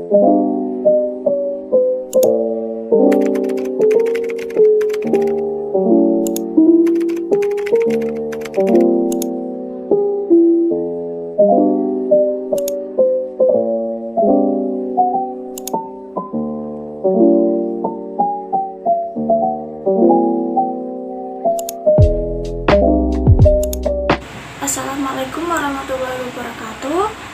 Assalamualaikum warahmatullahi wabarakatuh.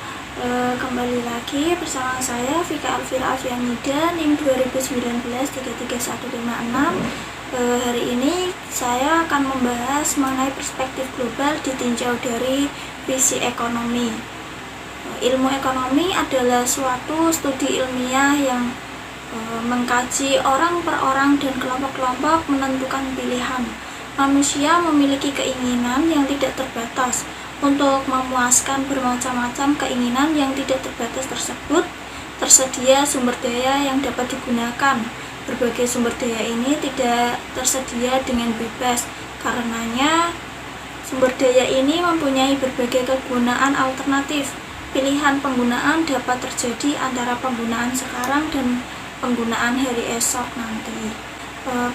Kembali lagi bersama saya Vika Alfira Afianida, NIM 2019-33156. Hari ini saya akan membahas mengenai perspektif global ditinjau dari visi ekonomi. Ilmu ekonomi adalah suatu studi ilmiah yang mengkaji orang per orang dan kelompok-kelompok menentukan pilihan. Manusia memiliki keinginan yang tidak terbatas. Untuk memuaskan bermacam-macam keinginan yang tidak terbatas tersebut, tersedia sumber daya yang dapat digunakan. Berbagai sumber daya ini tidak tersedia dengan bebas. Karenanya, sumber daya ini mempunyai berbagai kegunaan alternatif. Pilihan penggunaan dapat terjadi antara penggunaan sekarang dan penggunaan hari esok nanti.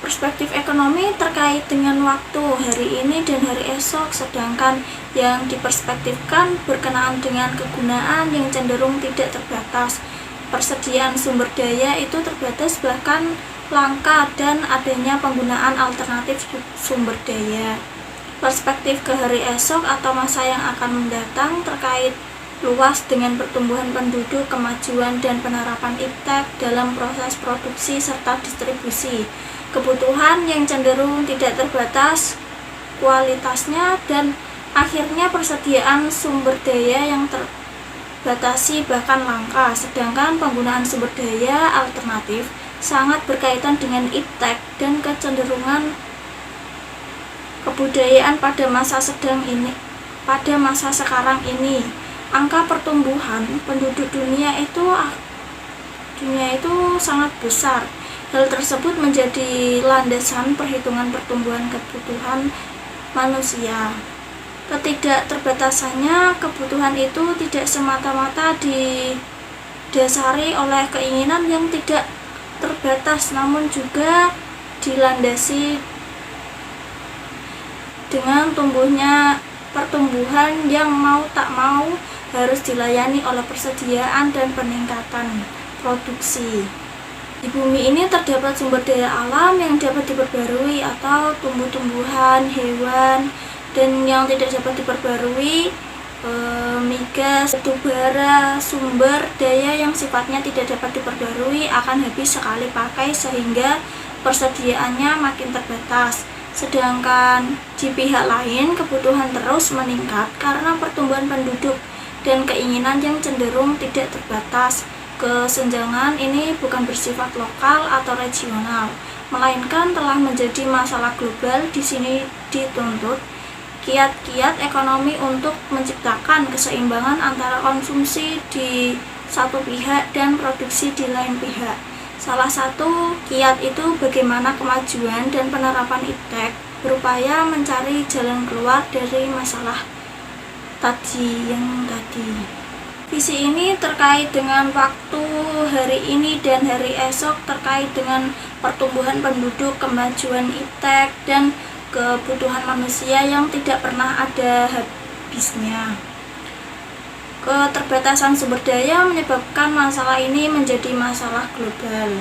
Perspektif ekonomi terkait dengan waktu hari ini dan hari esok, sedangkan yang diperspektifkan berkenaan dengan kegunaan yang cenderung tidak terbatas. Persediaan sumber daya itu terbatas, bahkan langka, dan adanya penggunaan alternatif sumber daya. Perspektif ke hari esok atau masa yang akan mendatang terkait luas dengan pertumbuhan penduduk, kemajuan dan penerapan iptek dalam proses produksi serta distribusi. Kebutuhan yang cenderung tidak terbatas kualitasnya, dan akhirnya persediaan sumber daya yang terbatasi bahkan langka, sedangkan penggunaan sumber daya alternatif sangat berkaitan dengan iptek dan kecenderungan kebudayaan pada masa sekarang ini. Angka pertumbuhan penduduk dunia itu sangat besar. Hal tersebut menjadi landasan perhitungan pertumbuhan kebutuhan manusia. Ketidakterbatasannya kebutuhan itu tidak semata-mata didasari oleh keinginan yang tidak terbatas, namun juga dilandasi dengan tumbuhnya pertumbuhan yang mau tak mau harus dilayani oleh persediaan dan peningkatan produksi. Di bumi ini terdapat sumber daya alam yang dapat diperbarui atau tumbuh-tumbuhan, hewan, dan yang tidak dapat diperbarui, migas, batu bara. Sumber daya yang sifatnya tidak dapat diperbarui akan habis sekali pakai sehingga persediaannya makin terbatas. Sedangkan di pihak lain kebutuhan terus meningkat karena pertumbuhan penduduk dan keinginan yang cenderung tidak terbatas. Kesenjangan ini bukan bersifat lokal atau regional, melainkan telah menjadi masalah global. Di sini dituntut kiat-kiat ekonomi untuk menciptakan keseimbangan antara konsumsi di satu pihak dan produksi di lain pihak. Salah satu kiat itu bagaimana kemajuan dan penerapan iptek berupaya mencari jalan keluar dari masalah tadi. Visi ini terkait dengan waktu hari ini dan hari esok, terkait dengan pertumbuhan penduduk, kemajuan iptek, dan kebutuhan manusia yang tidak pernah ada habisnya. Keterbatasan sumber daya menyebabkan masalah ini menjadi masalah global.